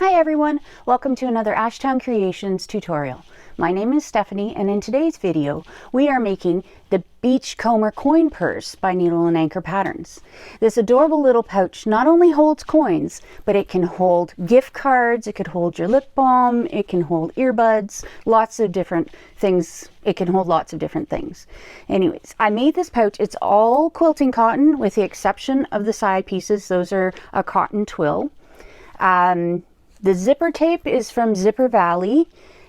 Hi everyone, welcome to another Ashtown Creations tutorial. My name is Stephanie, and in today's video we are making the Beachcomber coin purse by Needle and Anchor Patterns. This adorable little pouch not only holds coins, but it can hold gift cards, it could hold your lip balm, it can hold earbuds, lots of different things. It can hold lots of different things. Anyways, I made this pouch. It's all quilting cotton with the exception of the side pieces. Those are a cotton twill. The zipper tape is from Zipper Valley,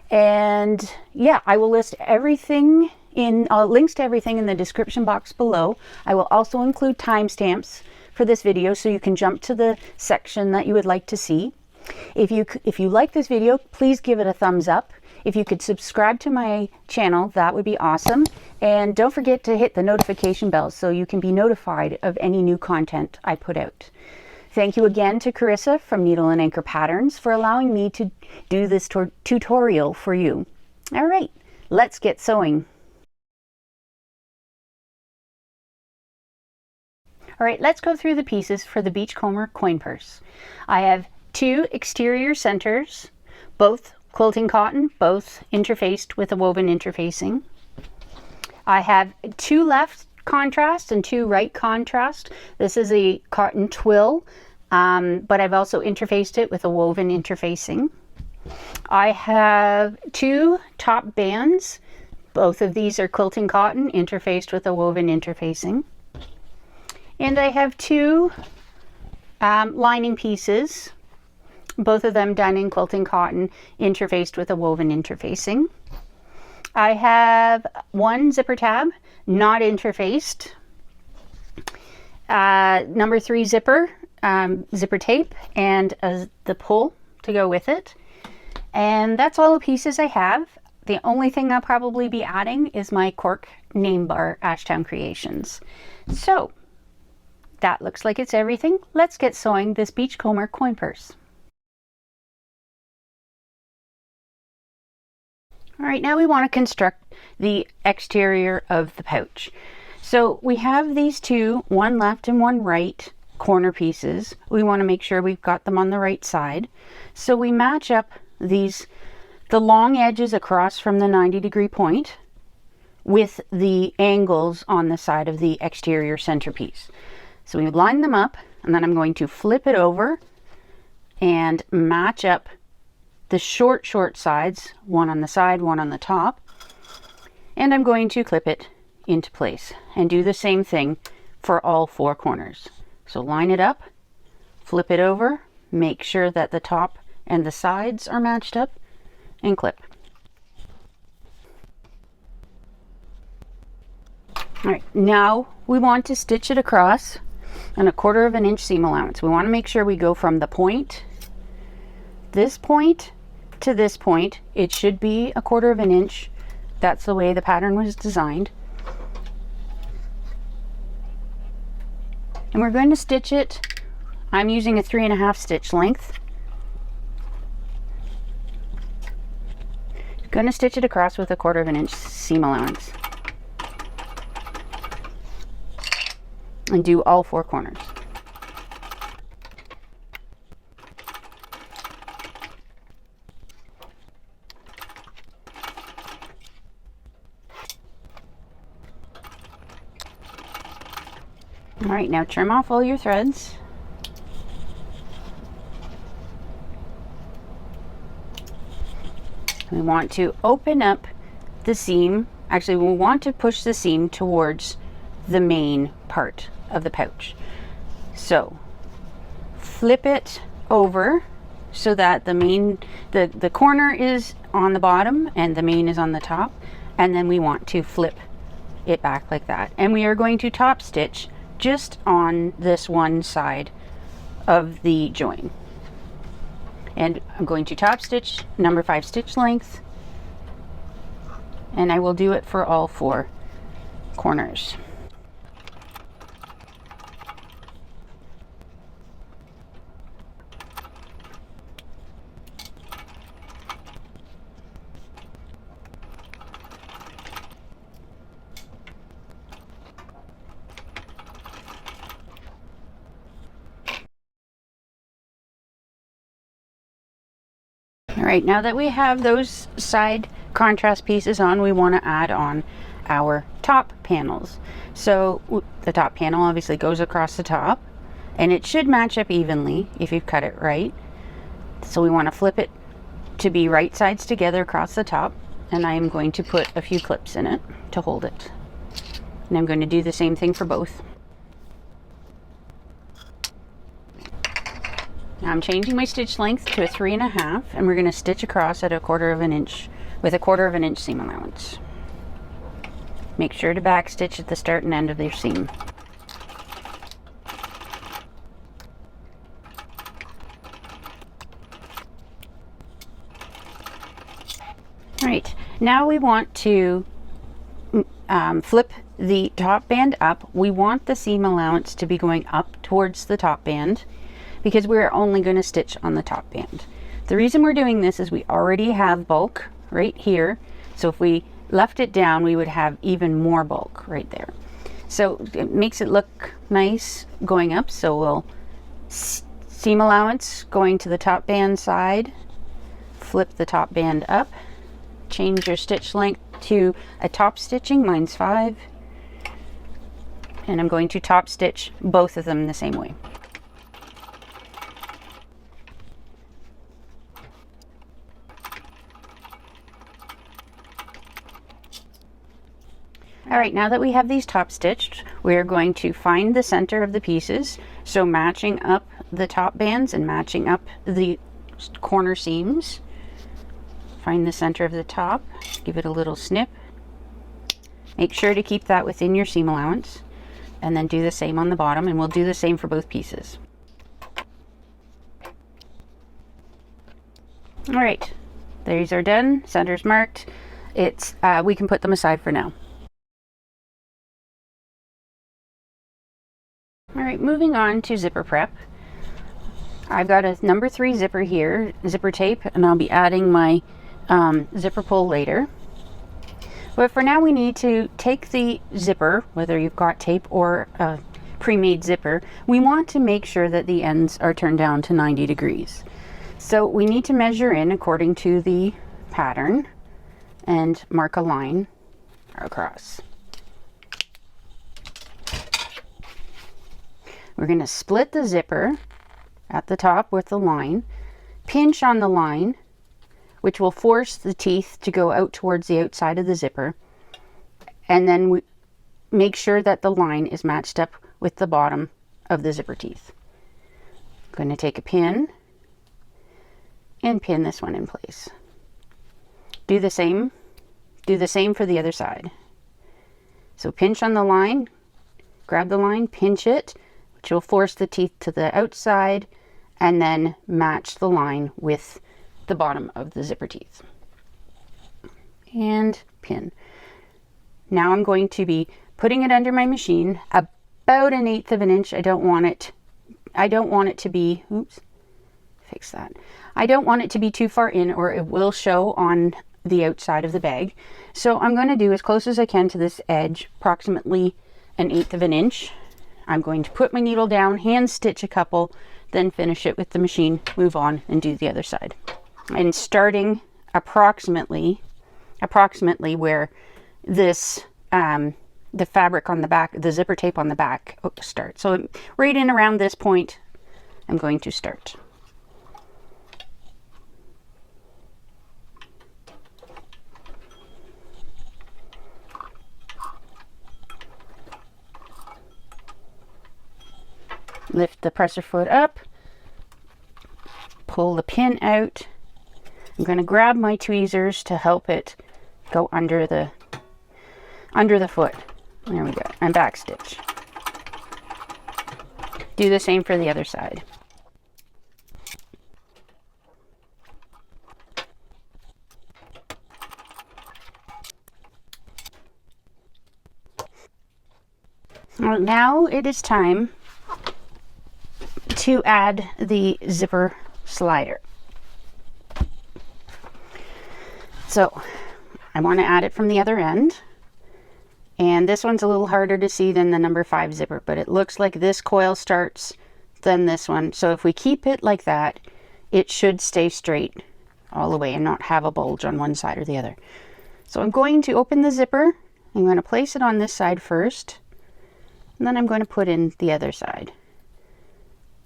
and yeah, I will list everything in links to everything in the description box below. I will also include timestamps for this video so you can jump to the section that you would like to see. If you like this video, please give it a thumbs up. If you could subscribe to my channel, that would be awesome. And don't forget to hit the notification bell so you can be notified of any new content I put out. Thank you again to Carissa from Needle and Anchor Patterns for allowing me to do this tutorial for you. All right, let's get sewing. All right, let's go through the pieces for the Beachcomber coin purse. I have two exterior centers, both quilting cotton, both interfaced with a woven interfacing. I have two left contrast and two right contrast. This is a cotton twill, but I've also interfaced it with a woven interfacing. I have two top bands. Both of these are quilting cotton interfaced with a woven interfacing. And I have two lining pieces, both of them done in quilting cotton interfaced with a woven interfacing. I have one zipper tab, not interfaced, number 3 zipper, zipper tape, and the pull to go with it. And that's all the pieces I have. The only thing I'll probably be adding is my cork name bar, Ashtown Creations. So that looks like it's everything. Let's get sewing this Beachcomber coin purse. All right, now we want to construct the exterior of the pouch. So we have these two, one left and one right corner pieces. We want to make sure we've got them on the right side. So we match up the long edges across from the 90-degree point with the angles on the side of the exterior centerpiece. So we line them up, and then I'm going to flip it over and match up the short sides, one on the side, one on the top, and I'm going to clip it into place and do the same thing for all 4 corners. So line it up, flip it over, make sure that the top and the sides are matched up, and clip. All right, now we want to stitch it across and 1/4 inch seam allowance. We want to make sure we go from the point, this point, to this point. It should be 1/4 inch. That's the way the pattern was designed. And we're going to stitch it. I'm using a 3.5 stitch length. Going to stitch it across with 1/4 inch seam allowance. And do all 4 corners. All right, now trim off all your threads. We want to open up the seam. Actually, we want to push the seam towards the main part of the pouch. So flip it over so that the corner is on the bottom and the main is on the top, and then we want to flip it back like that. And we are going to top stitch just on this one side of the join. And I'm going to top stitch number 5 stitch length, and I will do it for all 4 corners. All right, now that we have those side contrast pieces on, we want to add on our top panels. So the top panel obviously goes across the top, and it should match up evenly if you've cut it right. So we want to flip it to be right sides together across the top, and I am going to put a few clips in it to hold it. And I'm going to do the same thing for both. Now I'm changing my stitch length to a 3.5, and we're going to stitch across at 1/4 inch with a 1/4 inch seam allowance. Make sure to back stitch at the start and end of your seam. All right, now we want to flip the top band up. We want the seam allowance to be going up towards the top band because we're only going to stitch on the top band. The reason we're doing this is we already have bulk right here, so if we left it down we would have even more bulk right there. So it makes it look nice going up, so we'll seam allowance going to the top band side, flip the top band up, change your stitch length to a top stitching, mine's 5, and I'm going to top stitch both of them the same way. All right, now that we have these top stitched, we're going to find the center of the pieces, so matching up the top bands and matching up the corner seams. Find the center of the top, give it a little snip. Make sure to keep that within your seam allowance, and then do the same on the bottom, and we'll do the same for both pieces. All right, these are done, center's marked. We can put them aside for now. All right, moving on to zipper prep. I've got a number 3 zipper here, zipper tape, and I'll be adding my zipper pull later. But for now we need to take the zipper, whether you've got tape or a pre-made zipper, we want to make sure that the ends are turned down to 90 degrees. So we need to measure in according to the pattern and mark a line across. We're going to split the zipper at the top with the line, pinch on the line, which will force the teeth to go out towards the outside of the zipper, and then we make sure that the line is matched up with the bottom of the zipper teeth. I'm going to take a pin and pin this one in place. Do the same for the other side. So pinch on the line, grab the line, pinch it, which will force the teeth to the outside, and then match the line with the bottom of the zipper teeth. And pin. Now I'm going to be putting it under my machine about 1/8 inch. I don't want it to be, oops, fix that. I don't want it to be too far in, or it will show on the outside of the bag. So I'm going to do as close as I can to this edge, approximately 1/8 inch. I'm going to put my needle down, hand stitch a couple, then finish it with the machine, move on and do the other side. And starting approximately where this, the fabric on the back, the zipper tape on the back starts. So right in around this point, I'm going to start. Lift the presser foot up, pull the pin out. I'm going to grab my tweezers to help it go under the foot. There we go, and back stitch. Do the same for the other side. Well, now it is time to add the zipper slider. So I want to add it from the other end, and this one's a little harder to see than the number 5 zipper, but it looks like this coil starts, then this one. So if we keep it like that, it should stay straight all the way and not have a bulge on one side or the other. So I'm going to open the zipper. I'm going to place it on this side first, and then I'm going to put in the other side.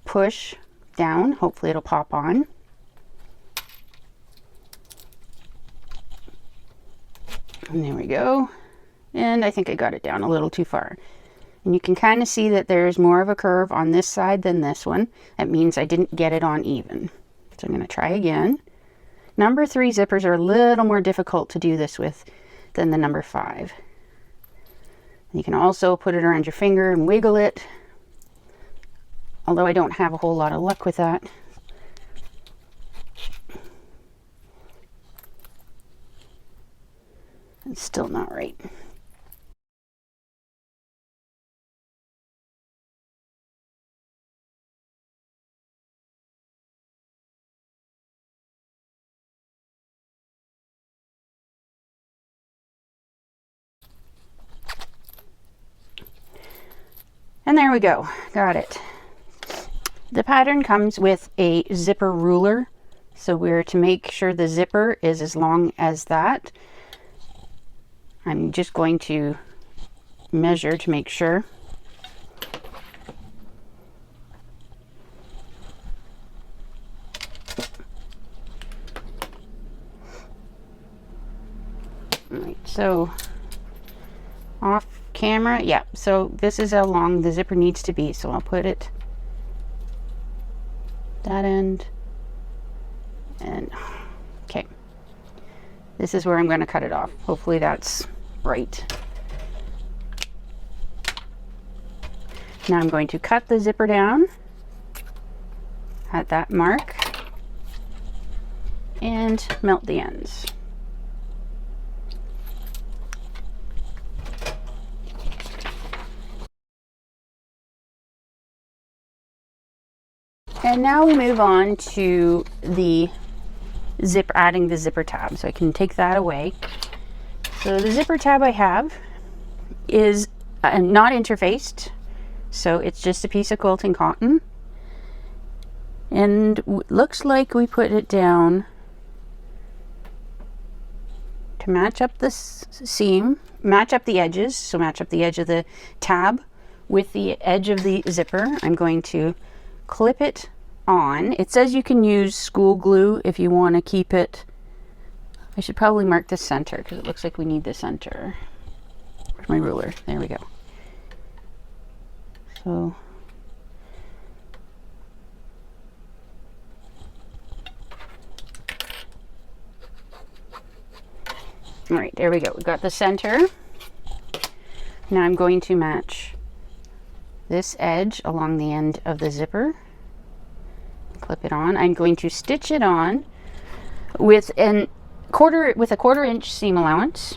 Push down, hopefully it'll pop on. And there we go. And I think I got it down a little too far. And you can kind of see that there's more of a curve on this side than this one. That means I didn't get it on even. So I'm going to try again. Number 3 zippers are a little more difficult to do this with than the number 5. You can also put it around your finger and wiggle it, although I don't have a whole lot of luck with that. It's still not right. And there we go, got it. The pattern comes with a zipper ruler, so we're to make sure the zipper is as long as that. I'm just going to measure to make sure. All right, so off camera, yeah, so this is how long the zipper needs to be, so I'll put it that end, and okay, this is where I'm going to cut it off. Hopefully that's right. Now I'm going to cut the zipper down at that mark and melt the ends. And now we move on to the zipper, adding the zipper tab. So I can take that away. So the zipper tab I have is not interfaced. So it's just a piece of quilting cotton. And looks like we put it down to match up the seam, match up the edges. So match up the edge of the tab with the edge of the zipper. I'm going to clip it on. It says you can use school glue if you want to keep it. I should probably mark the center because it looks like we need the center. Where's my ruler? There we go. So all right, there we go. We've got the center. Now I'm going to match this edge along the end of the zipper. Clip it on. I'm going to stitch it on with a quarter inch seam allowance.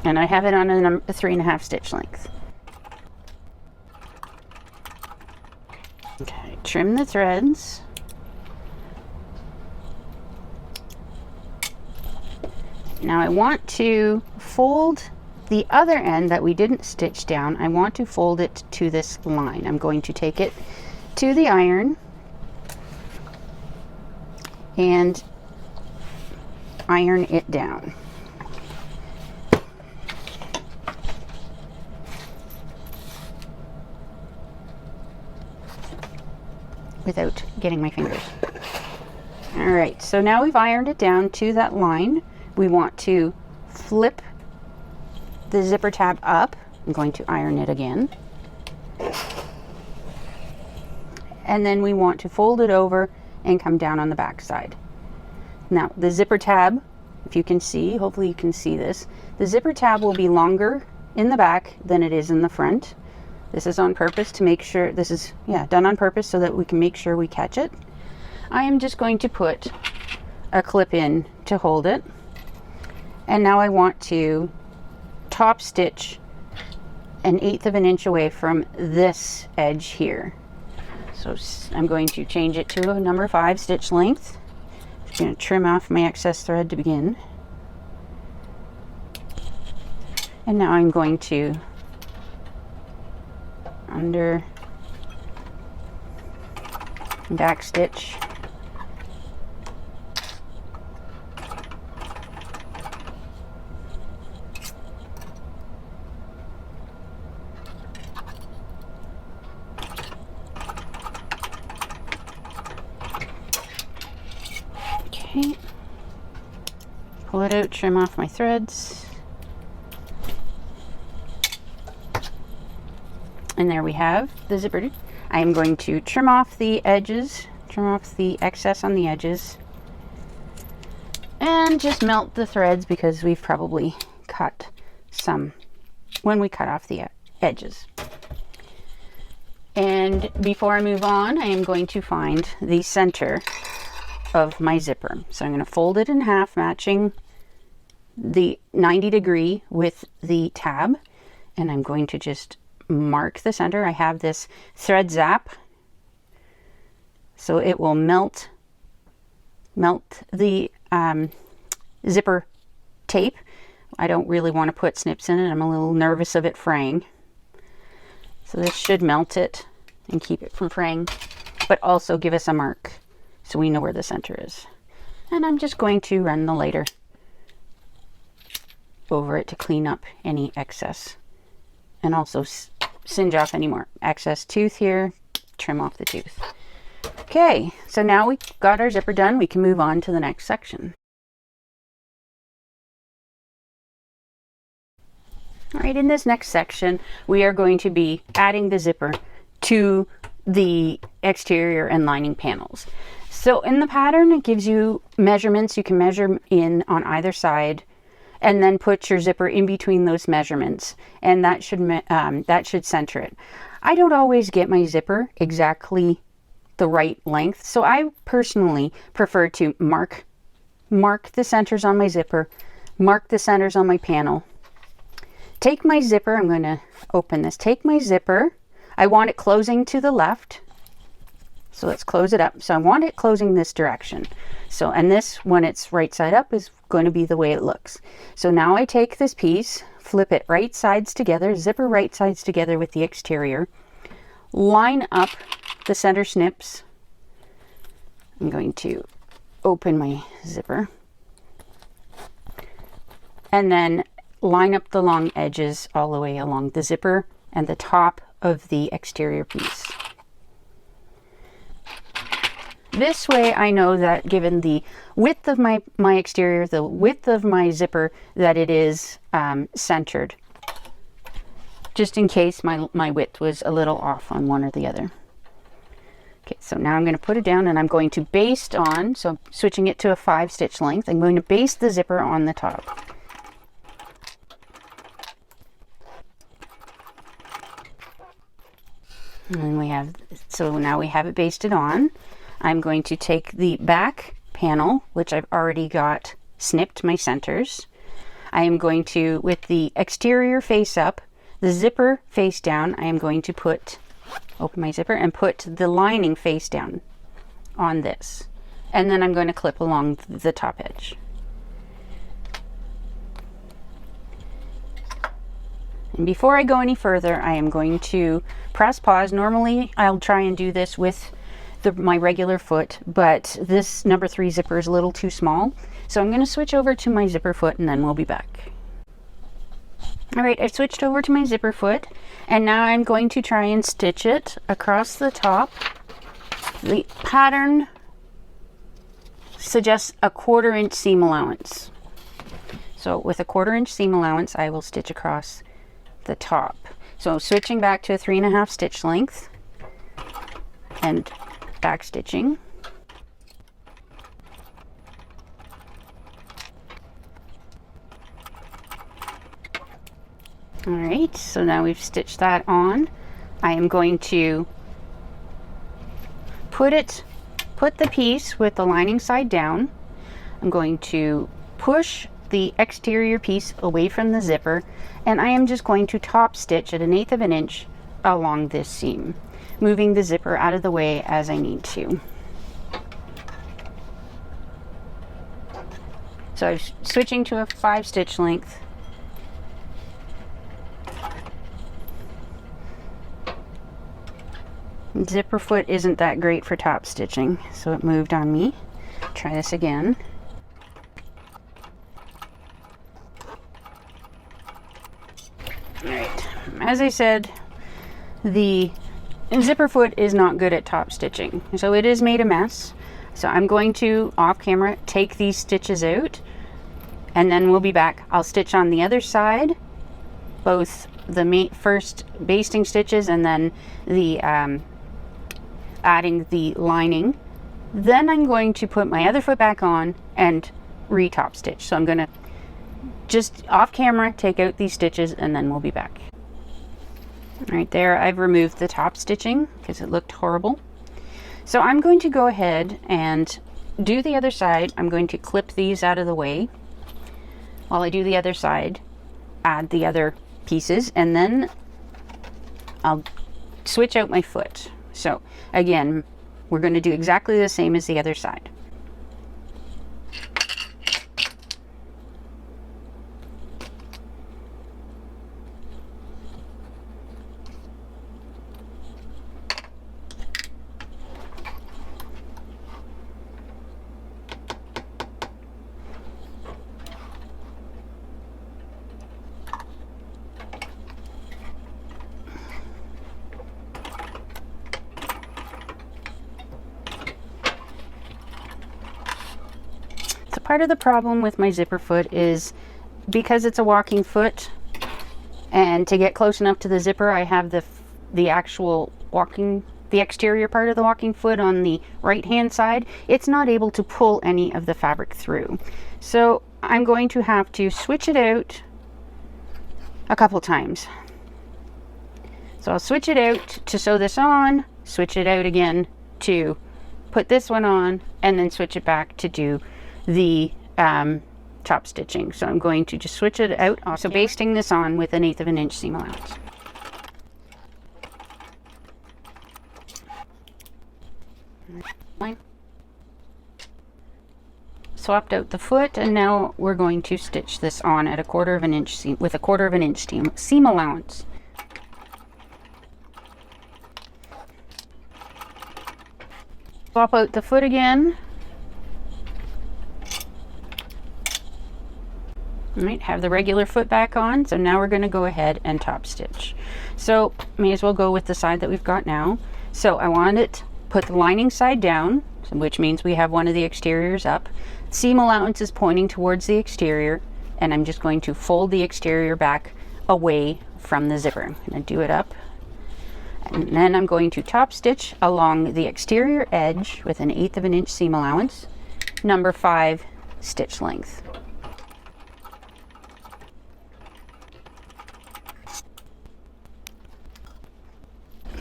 And I have it on a 3.5 stitch length. Okay, trim the threads. Now I want to fold the other end that we didn't stitch down. I want to fold it to this line. I'm going to take it to the iron and iron it down. Without getting my fingers. All right, so now we've ironed it down to that line. We want to flip the zipper tab up. I'm going to iron it again. And then we want to fold it over and come down on the back side. Now the zipper tab, if you can see, hopefully you can see this, the zipper tab will be longer in the back than it is in the front. This is on purpose to make sure, this is, yeah, done on purpose so that we can make sure we catch it. I am just going to put a clip in to hold it. And now I want to top stitch 1/8 of an inch away from this edge here. So I'm going to change it to a number 5 stitch length. Just going to trim off my excess thread to begin. And now I'm going to under, back stitch. Okay, pull it out, trim off my threads. And there we have the zipper. I am going to trim off the edges, trim off the excess on the edges, and just melt the threads because we've probably cut some when we cut off the edges. And before I move on, I am going to find the center of my zipper. So I'm going to fold it in half, matching the 90-degree with the tab, and I'm going to just mark the center. I have this thread zap, so it will melt the zipper tape. I don't really want to put snips in it. I'm a little nervous of it fraying. So this should melt it and keep it from fraying, but also give us a mark so we know where the center is. And I'm just going to run the lighter over it to clean up any excess, and also singe off any more excess tooth here, trim off the tooth. Okay, so now we got our zipper done, we can move on to the next section. All right, in this next section, we are going to be adding the zipper to the exterior and lining panels. So in the pattern, it gives you measurements. You can measure in on either side and then put your zipper in between those measurements, and that should center it. I don't always get my zipper exactly the right length, so I personally prefer to mark the centers on my zipper, mark the centers on my panel. Take my zipper, I'm going to open this, take my zipper, I want it closing to the left, so let's close it up. So I want it closing this direction. So, and this, when it's right side up, is going to be the way it looks. So now I take this piece, flip it right sides together, zipper right sides together with the exterior, line up the center snips. I'm going to open my zipper, and then line up the long edges all the way along the zipper and the top of the exterior piece. This way I know that given the width of my exterior, the width of my zipper, that it is centered, just in case my width was a little off on one or the other. Okay, so now I'm going to put it down and I'm going to baste on, so I'm switching it to a 5-stitch length. I'm going to baste the zipper on the top. And we have, so now we have it basted on. I'm going to take the back panel, which I've already got snipped my centers. I am going to, with the exterior face up, the zipper face down, I am going to open my zipper and put the lining face down on this. And then I'm going to clip along the top edge. And before I go any further, I am going to press pause. Normally, I'll try and do this with my regular foot, but this number 3 zipper is a little too small. So I'm going to switch over to my zipper foot and then we'll be back. All right, I've switched over to my zipper foot, and now I'm going to try and stitch it across the top. The pattern suggests a 1/4 inch seam allowance. So with a 1/4 inch seam allowance, I will stitch across the top. So switching back to a 3.5 stitch length and back stitching. All right, so now we've stitched that on. I am going to put the piece with the lining side down. I'm going to push the exterior piece away from the zipper, and I am just going to top stitch at 1/8 of an inch along this seam, moving the zipper out of the way as I need to. So I'm switching to a 5-stitch length. Zipper foot isn't that great for top stitching, so it moved on me. Try this again. Alright, as I said, the zipper foot is not good at top stitching, so it is made a mess. So I'm going to, off camera, take these stitches out, and then we'll be back. I'll stitch on the other side, both the first basting stitches and then the adding the lining. Then I'm going to put my other foot back on and re-top stitch. So I'm going to just off camera take out these stitches and then we'll be back. Right there, I've removed the top stitching because it looked horrible. So I'm going to go ahead and do the other side. I'm going to clip these out of the way while I do the other side, add the other pieces, and then I'll switch out my foot. So again, we're going to do exactly the same as the other side. Part of the problem with my zipper foot is because it's a walking foot, and to get close enough to the zipper I have the actual the exterior part of the walking foot on the right hand side. It's not able to pull any of the fabric through, so I'm going to have to switch it out a couple times. So I'll switch it out to sew this on, switch it out again to put this one on, and then switch it back to do the top stitching. So I'm going to just switch it out. So basting this on with 1/8 of an inch seam allowance. Swapped out the foot, and now we're going to stitch this on at 1/4 of an inch seam with 1/4 of an inch seam allowance. Swap out the foot again. Alright, have the regular foot back on, so now we're going to go ahead and top stitch. So may as well go with the side that we've got now. So I want it, put the lining side down, which means we have one of the exteriors up. Seam allowance is pointing towards the exterior, and I'm just going to fold the exterior back away from the zipper. I'm going to do it up, and then I'm going to top stitch along the exterior edge with 1/8 of an inch seam allowance, number 5 stitch length.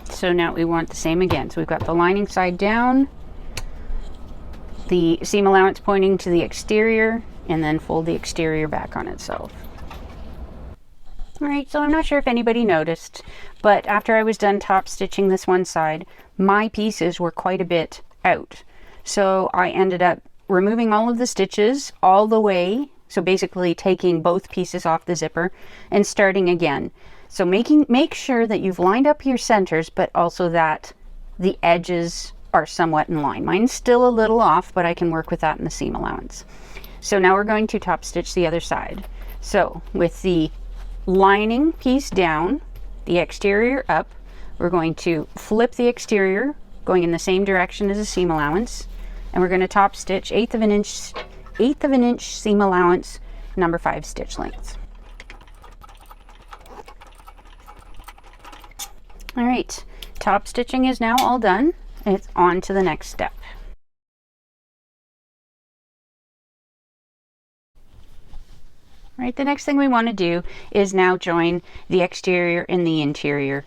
So now we want the same again. So we've got the lining side down, the seam allowance pointing to the exterior, and then fold the exterior back on itself. Alright, so I'm not sure if anybody noticed, but after I was done top stitching this one side, my pieces were quite a bit out. So I ended up removing all of the stitches all the way, so basically taking both pieces off the zipper and starting again. So make sure that you've lined up your centers, but also that the edges are somewhat in line. Mine's still a little off, but I can work with that in the seam allowance. So now we're going to top stitch the other side. So with the lining piece down, the exterior up, we're going to flip the exterior going in the same direction as the seam allowance, and we're going to top stitch 1/8 of an inch seam allowance, number 5 stitch lengths. All right, top stitching is now all done. It's on to the next step. All right, the next thing we want to do is now join the exterior and the interior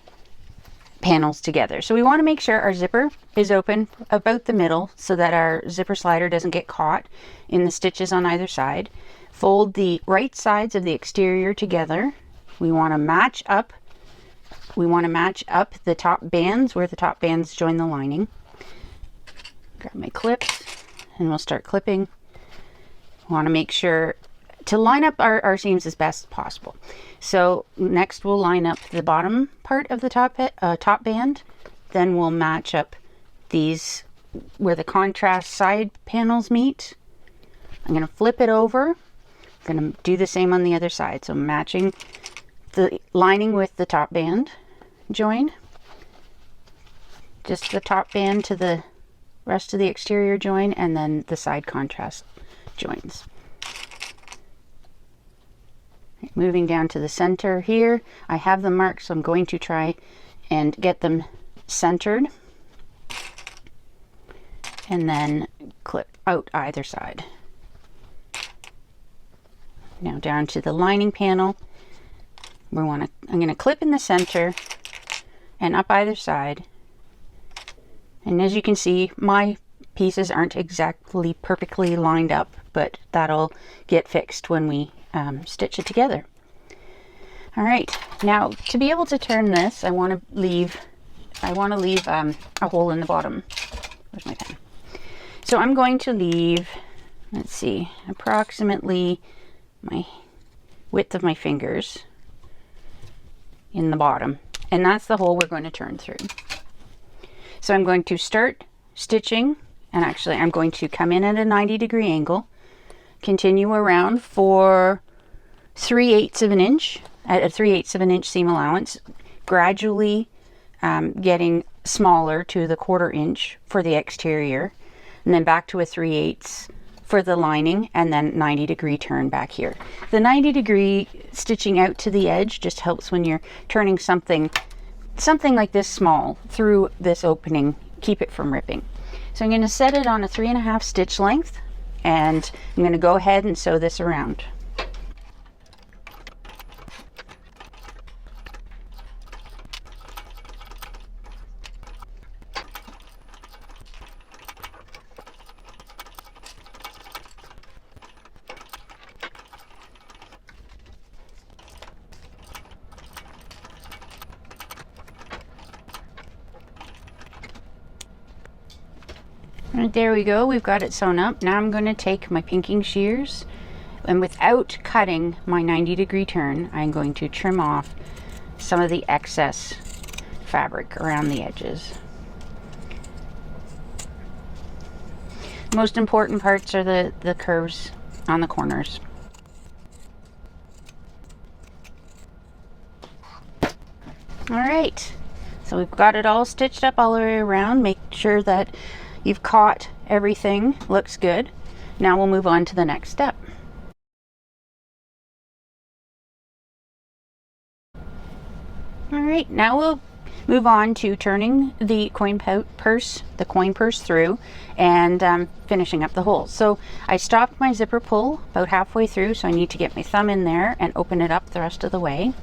panels together. So we want to make sure our zipper is open about the middle so that our zipper slider doesn't get caught in the stitches on either side. Fold the right sides of the exterior together. We want to match up the top bands where the top bands join the lining. Grab my clips and we'll start clipping. We want to make sure to line up our seams as best as possible. So next we'll line up the bottom part of the top band, then we'll match up these where the contrast side panels meet. I'm going to flip it over. I'm going to do the same on the other side. So matching the lining with the top band join. Just the top band to the rest of the exterior join, and then the side contrast joins. Moving down to the center here, I have them marked, so I'm going to try and get them centered, and then clip out either side. Now down to the lining panel, I'm going to clip in the center and up either side. And as you can see, my pieces aren't exactly perfectly lined up, but that'll get fixed when we stitch it together. All right, now to be able to turn this, I want to leave a hole in the bottom. Where's my pen? So I'm going to leave, let's see, approximately my width of my fingers in the bottom, and that's the hole we're going to turn through. So I'm going to start stitching, and actually I'm going to come in at a 90-degree angle, continue around for 3/8 of an inch at a 3/8 of an inch seam allowance, gradually getting smaller to the 1/4 inch for the exterior, and then back to a 3/8 for the lining, and then 90-degree turn back here. The 90-degree stitching out to the edge just helps when you're turning something like this small through this opening, keep it from ripping. So I'm going to set it on a 3.5 stitch length, and I'm going to go ahead and sew this around. Right, there we go, we've got it sewn up. Now I'm going to take my pinking shears, and without cutting my 90-degree turn, I'm going to trim off some of the excess fabric around the edges. The most important parts are the curves on the corners. All right, so we've got it all stitched up all the way around. Make sure that you've caught everything, looks good. Now we'll move on to the next step. All right, now we'll move on to turning the coin purse through and finishing up the holes. So I stopped my zipper pull about halfway through, so I need to get my thumb in there and open it up the rest of the way.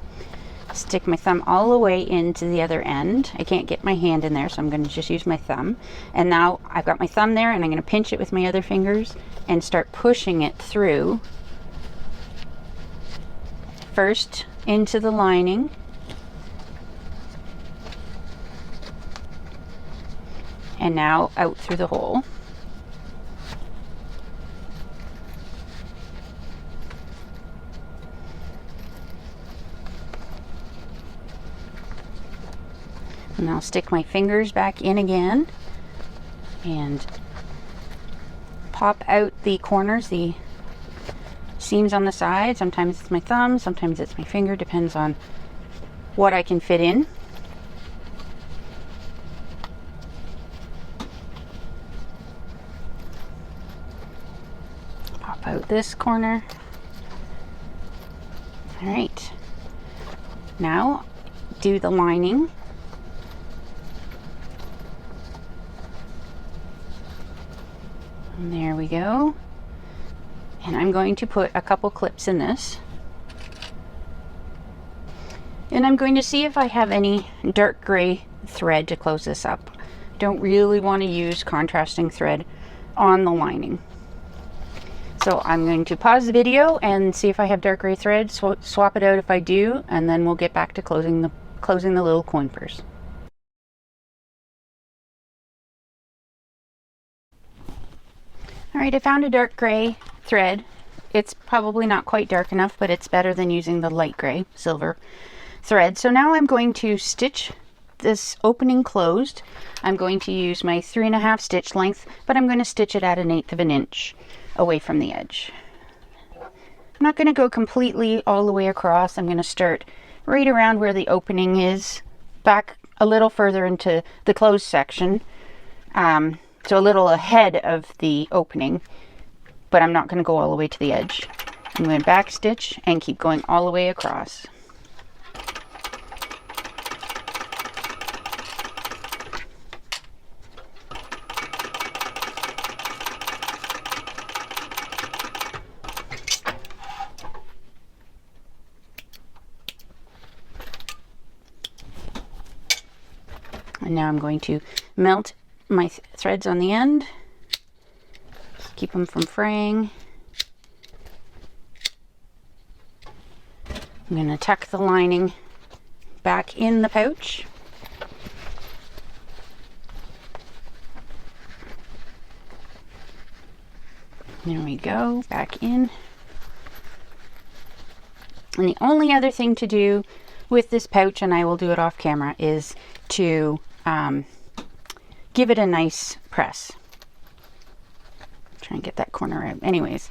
Stick my thumb all the way into the other end. I can't get my hand in there, so I'm going to just use my thumb. And now I've got my thumb there, and I'm going to pinch it with my other fingers and start pushing it through. First into the lining, and now out through the hole. And I'll stick my fingers back in again and pop out the corners, the seams on the side. Sometimes it's my thumb, sometimes it's my finger, depends on what I can fit in. Pop out this corner. All right, now do the lining. And there we go. And I'm going to put a couple clips in this. And I'm going to see if I have any dark gray thread to close this up. Don't really want to use contrasting thread on the lining. So I'm going to pause the video and see if I have dark gray thread, swap it out if I do, and then we'll get back to closing the little coin purse. All right, I found a dark gray thread. It's probably not quite dark enough, but it's better than using the light gray silver thread. So now I'm going to stitch this opening closed, I'm going to use my 3.5 stitch length, but I'm going to stitch it at 1/8 of an inch away from the edge. I'm not going to go completely all the way across. I'm going to start right around where the opening is, back a little further into the closed section, so a little ahead of the opening, but I'm not going to go all the way to the edge. I'm going to back stitch and keep going all the way across. And now I'm going to melt my threads on the end, keep them from fraying. I'm going to tuck the lining back in the pouch. There we go, back in. And the only other thing to do with this pouch, and I will do it off camera, is to give it a nice press. Try and get that corner out. Anyways,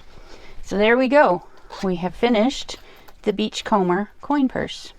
so there we go. We have finished the Beachcomber coin purse.